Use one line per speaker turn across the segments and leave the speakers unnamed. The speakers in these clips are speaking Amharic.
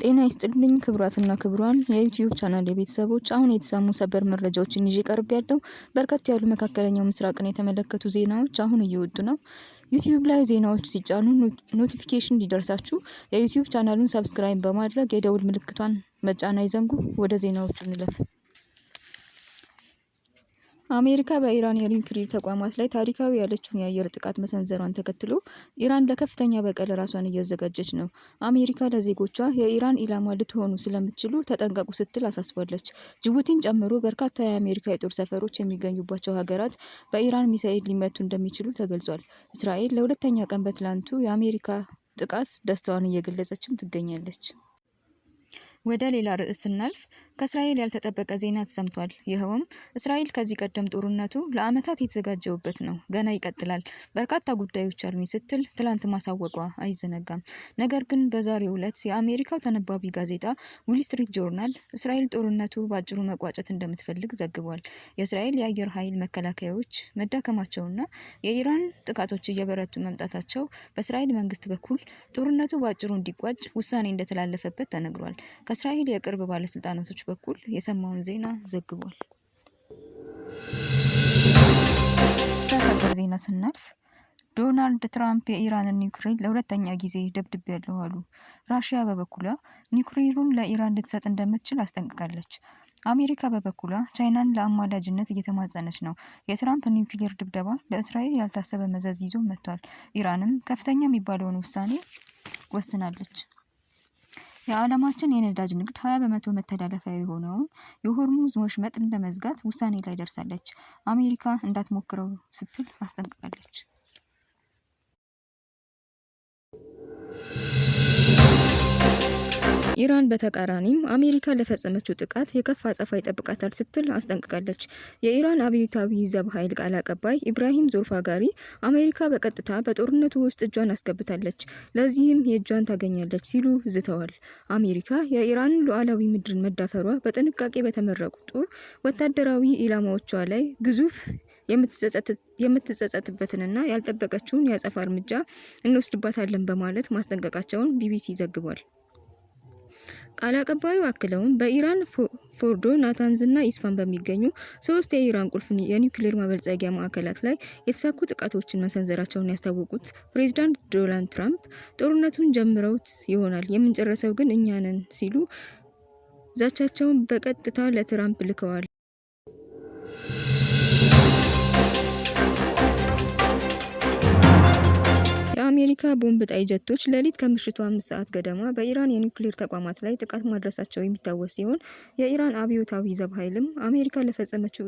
ጤና ይስጥልኝ ክቡራትና ክቡራን የዩቲዩብ ቻናል ቤተሰቦች፣ አሁን የተሰሙ ሰበር መረጃዎችን ይዤ ቀርቤያለሁ። በርከት ያሉ መካከለኛው ምስራቅን የተመለከቱ ዜናዎች አሁን እየወጡ ነው። ዩቲዩብ ላይ ዜናዎች ሲጫኑ ኖቲፊኬሽን እንዲደርሳችሁ የዩቲዩብ ቻናሉን ሰብስክራይብ በማድረግ የደውል ምልክቷን መጫን አይዘንጉ። ወደ ዜናዎቹ እንለፍ። አሜሪካ በኢራን የኒውክሌር ተቋማት ላይ ታሪካዊ ያለችውን የአየር ጥቃት መሰንዘሯን ተከትሎ ኢራን ለከፍተኛ በቀል ራሷን እያዘጋጀች ነው። አሜሪካ ለዜጎቿ የኢራን ኢላማ ልትሆኑ ስለምትችሉ ተጠንቀቁ ስትል አሳስባለች። ጅቡቲን ጨምሮ በርካታ የአሜሪካ የጦር ሰፈሮች የሚገኙባቸው ሀገራት በኢራን ሚሳኤል ሊመቱ እንደሚችሉ ተገልጿል። እስራኤል ለሁለተኛ ቀን በትላንቱ የአሜሪካ ጥቃት ደስታዋን እየገለጸችም ትገኛለች። ወደ ሌላ ርዕስ ስናልፍ ከእስራኤል ያልተጠበቀ ዜና ተሰምቷል። ይኸውም እስራኤል ከዚህ ቀደም ጦርነቱ ለዓመታት የተዘጋጀውበት ነው፣ ገና ይቀጥላል፣ በርካታ ጉዳዮች አሉኝ ስትል ትላንት ማሳወቋ አይዘነጋም። ነገር ግን በዛሬው ዕለት የአሜሪካው ተነባቢ ጋዜጣ ዊል ስትሪት ጆርናል እስራኤል ጦርነቱ በአጭሩ መቋጨት እንደምትፈልግ ዘግቧል። የእስራኤል የአየር ኃይል መከላከያዎች መዳከማቸውና የኢራን ጥቃቶች እየበረቱ መምጣታቸው በእስራኤል መንግስት በኩል ጦርነቱ በአጭሩ እንዲቋጭ ውሳኔ እንደተላለፈበት ተነግሯል። ከእስራኤል የቅርብ ባለስልጣናቶች በኩል የሰማውን ዜና ዘግቧል። ከሰበር ዜና ስናልፍ ዶናልድ ትራምፕ የኢራንን ኒውክሌር ለሁለተኛ ጊዜ ደብድቤያለሁ አሉ። ራሽያ በበኩሏ ኒውክሌሩን ለኢራን ልትሰጥ እንደምትችል አስጠንቅቃለች። አሜሪካ በበኩሏ ቻይናን ለአማላጅነት እየተማጸነች ነው። የትራምፕ ኒውክሌር ድብደባ ለእስራኤል ያልታሰበ መዘዝ ይዞ መጥቷል። ኢራንም ከፍተኛ የሚባለውን ውሳኔ ወስናለች። የዓለማችን የነዳጅ ንግድ 20% መተላለፊያ የሆነውን የሆርሙዝ ወሽመጥ ለመዝጋት ውሳኔ ላይ ደርሳለች። አሜሪካ እንዳትሞክረው ስትል አስጠንቅቃለች። ኢራን በተቃራኒም አሜሪካ ለፈጸመችው ጥቃት የከፋ አጸፋ ይጠብቃታል ስትል አስጠንቅቃለች። የኢራን አብዮታዊ ዘብ ኃይል ቃል አቀባይ ኢብራሂም ዞርፋጋሪ አሜሪካ በቀጥታ በጦርነቱ ውስጥ እጇን አስገብታለች፣ ለዚህም የእጇን ታገኛለች ሲሉ ዝተዋል። አሜሪካ የኢራንን ሉዓላዊ ምድርን መዳፈሯ በጥንቃቄ በተመረጡ ወታደራዊ ኢላማዎቿ ላይ ግዙፍ የምትጸጸትበትንና ያልጠበቀችውን የአጸፋ እርምጃ እንወስድባታለን በማለት ማስጠንቀቃቸውን ቢቢሲ ዘግቧል። ቃል አቀባዩ አክለውም በኢራን ፎርዶ፣ ናታንዝ እና ኢስፋን በሚገኙ 3 የኢራን ቁልፍ የኒውክሌር ማበልጸጊያ ማዕከላት ላይ የተሳኩ ጥቃቶችን መሰንዘራቸውን ያስታወቁት ፕሬዝዳንት ዶናልድ ትራምፕ ጦርነቱን ጀምረውት ይሆናል፣ የምንጨርሰው ግን እኛ ነን ሲሉ ዛቻቸውን በቀጥታ ለትራምፕ ልከዋል። የአሜሪካ ቦምብ ጣይ ጀቶች ሌሊት ከምሽቱ 5 ሰዓት ገደማ በኢራን የኒውክሌር ተቋማት ላይ ጥቃት ማድረሳቸው የሚታወስ ሲሆን የኢራን አብዮታዊ ዘብ ኃይልም አሜሪካ ለፈጸመችው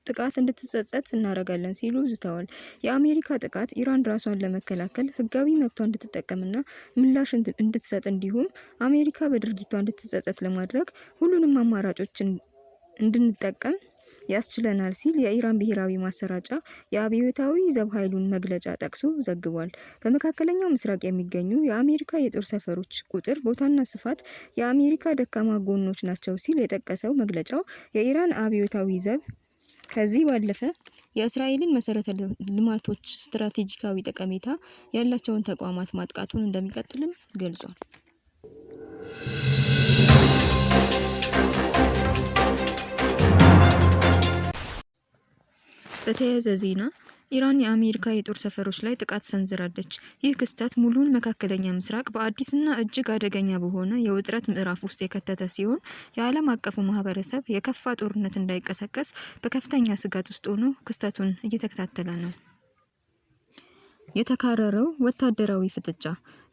ጥቃት እንድትጸጸት እናደርጋለን ሲሉ ዝተዋል። የአሜሪካ ጥቃት ኢራን ራሷን ለመከላከል ህጋዊ መብቷን እንድትጠቀምና ምላሽ እንድትሰጥ እንዲሁም አሜሪካ በድርጊቷ እንድትጸጸት ለማድረግ ሁሉንም አማራጮች እንድንጠቀም ያስችለናል ሲል የኢራን ብሔራዊ ማሰራጫ የአብዮታዊ ዘብ ኃይሉን መግለጫ ጠቅሶ ዘግቧል። በመካከለኛው ምስራቅ የሚገኙ የአሜሪካ የጦር ሰፈሮች ቁጥር፣ ቦታና ስፋት የአሜሪካ ደካማ ጎኖች ናቸው ሲል የጠቀሰው መግለጫው የኢራን አብዮታዊ ዘብ ከዚህ ባለፈ የእስራኤልን መሰረተ ልማቶች ስትራቴጂካዊ ጠቀሜታ ያላቸውን ተቋማት ማጥቃቱን እንደሚቀጥልም ገልጿል። በተያያዘ ዜና ኢራን የአሜሪካ የጦር ሰፈሮች ላይ ጥቃት ሰንዝራለች። ይህ ክስተት ሙሉውን መካከለኛ ምስራቅ በአዲስና እጅግ አደገኛ በሆነ የውጥረት ምዕራፍ ውስጥ የከተተ ሲሆን የዓለም አቀፉ ማህበረሰብ የከፋ ጦርነት እንዳይቀሰቀስ በከፍተኛ ስጋት ውስጥ ሆኖ ክስተቱን እየተከታተለ ነው። የተካረረው ወታደራዊ ፍጥጫ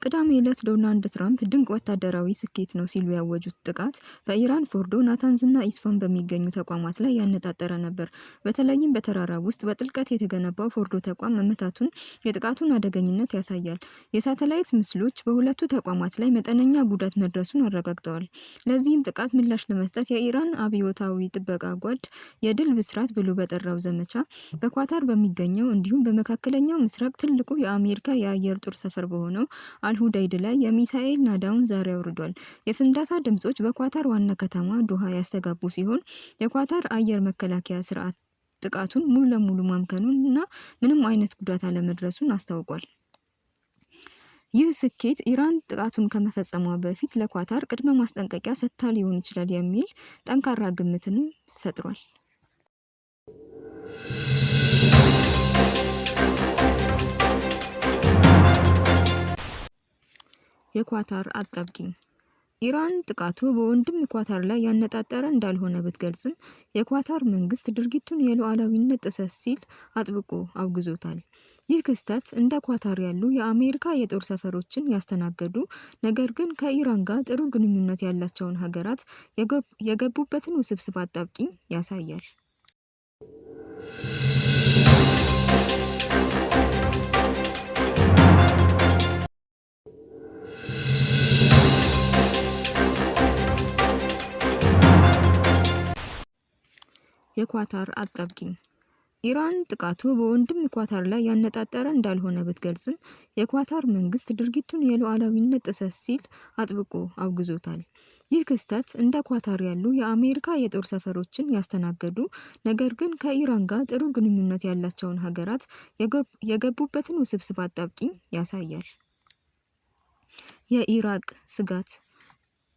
ቅዳሜ ዕለት ዶናልድ ትራምፕ ድንቅ ወታደራዊ ስኬት ነው ሲሉ ያወጁት ጥቃት በኢራን ፎርዶ፣ ናታንዝ እና ኢስፋን በሚገኙ ተቋማት ላይ ያነጣጠረ ነበር። በተለይም በተራራ ውስጥ በጥልቀት የተገነባው ፎርዶ ተቋም መመታቱን የጥቃቱን አደገኝነት ያሳያል። የሳተላይት ምስሎች በሁለቱ ተቋማት ላይ መጠነኛ ጉዳት መድረሱን አረጋግጠዋል። ለዚህም ጥቃት ምላሽ ለመስጠት የኢራን አብዮታዊ ጥበቃ ጓድ የድል ብስራት ብሎ በጠራው ዘመቻ በኳታር በሚገኘው እንዲሁም በመካከለኛው ምስራቅ ትልቁ የአሜሪካ የአየር ጦር ሰፈር በሆነው አልሁዳይድ ላይ የሚሳኤል ናዳውን ዛሬ አውርዷል። የፍንዳታ ድምጾች በኳታር ዋና ከተማ ዶሃ ያስተጋቡ ሲሆን የኳታር አየር መከላከያ ስርዓት ጥቃቱን ሙሉ ለሙሉ ማምከኑን እና ምንም አይነት ጉዳት አለመድረሱን አስታውቋል። ይህ ስኬት ኢራን ጥቃቱን ከመፈጸሟ በፊት ለኳታር ቅድመ ማስጠንቀቂያ ሰጥታ ሊሆን ይችላል የሚል ጠንካራ ግምትንም ፈጥሯል። የኳታር አጣብቂኝ። ኢራን ጥቃቱ በወንድም ኳታር ላይ ያነጣጠረ እንዳልሆነ ብትገልጽም የኳታር መንግስት ድርጊቱን የሉዓላዊነት ጥሰት ሲል አጥብቆ አውግዞታል። ይህ ክስተት እንደ ኳታር ያሉ የአሜሪካ የጦር ሰፈሮችን ያስተናገዱ ነገር ግን ከኢራን ጋር ጥሩ ግንኙነት ያላቸውን ሀገራት የገቡበትን ውስብስብ አጣብቂኝ ያሳያል። የኳታር አጣብቂኝ። ኢራን ጥቃቱ በወንድም ኳታር ላይ ያነጣጠረ እንዳልሆነ ብትገልጽም የኳታር መንግስት ድርጊቱን የሉዓላዊነት ጥሰት ሲል አጥብቆ አውግዞታል። ይህ ክስተት እንደ ኳታር ያሉ የአሜሪካ የጦር ሰፈሮችን ያስተናገዱ ነገር ግን ከኢራን ጋር ጥሩ ግንኙነት ያላቸውን ሀገራት የገቡበትን ውስብስብ አጣብቂኝ ያሳያል። የኢራቅ ስጋት።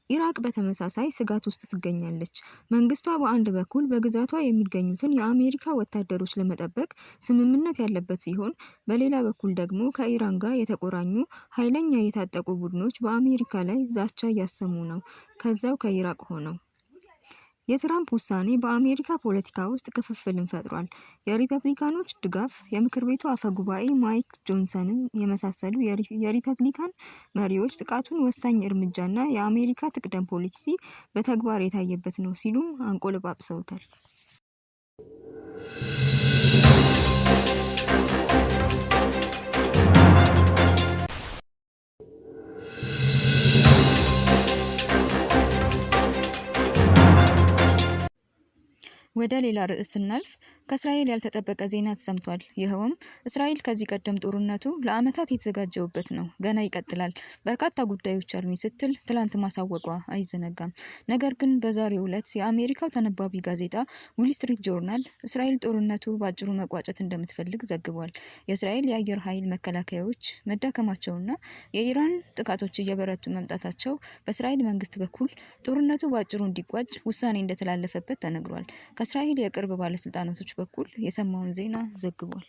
ኢራቅ በተመሳሳይ ስጋት ውስጥ ትገኛለች። መንግስቷ በአንድ በኩል በግዛቷ የሚገኙትን የአሜሪካ ወታደሮች ለመጠበቅ ስምምነት ያለበት ሲሆን፣ በሌላ በኩል ደግሞ ከኢራን ጋር የተቆራኙ ኃይለኛ የታጠቁ ቡድኖች በአሜሪካ ላይ ዛቻ እያሰሙ ነው፣ ከዛው ከኢራቅ ሆነው። የትራምፕ ውሳኔ በአሜሪካ ፖለቲካ ውስጥ ክፍፍልን ፈጥሯል። የሪፐብሊካኖች ድጋፍ የምክር ቤቱ አፈ ጉባኤ ማይክ ጆንሰንን የመሳሰሉ የሪፐብሊካን መሪዎች ጥቃቱን ወሳኝ እርምጃና የአሜሪካ ትቅደም ፖሊሲ በተግባር የታየበት ነው ሲሉም አንቆለጳጵሰውታል። ወደ ሌላ ርዕስ ስናልፍ ከእስራኤል ያልተጠበቀ ዜና ተሰምቷል። ይኸውም እስራኤል ከዚህ ቀደም ጦርነቱ ለዓመታት የተዘጋጀውበት ነው፣ ገና ይቀጥላል፣ በርካታ ጉዳዮች አሉኝ ስትል ትላንት ማሳወቋ አይዘነጋም። ነገር ግን በዛሬው ዕለት የአሜሪካው ተነባቢ ጋዜጣ ዊል ስትሪት ጆርናል እስራኤል ጦርነቱ በአጭሩ መቋጨት እንደምትፈልግ ዘግቧል። የእስራኤል የአየር ኃይል መከላከያዎች መዳከማቸውና የኢራን ጥቃቶች እየበረቱ መምጣታቸው በእስራኤል መንግስት በኩል ጦርነቱ በአጭሩ እንዲቋጭ ውሳኔ እንደተላለፈበት ተነግሯል። ከእስራኤል የቅርብ ባለስልጣናቶች በኩል የሰማውን ዜና ዘግቧል።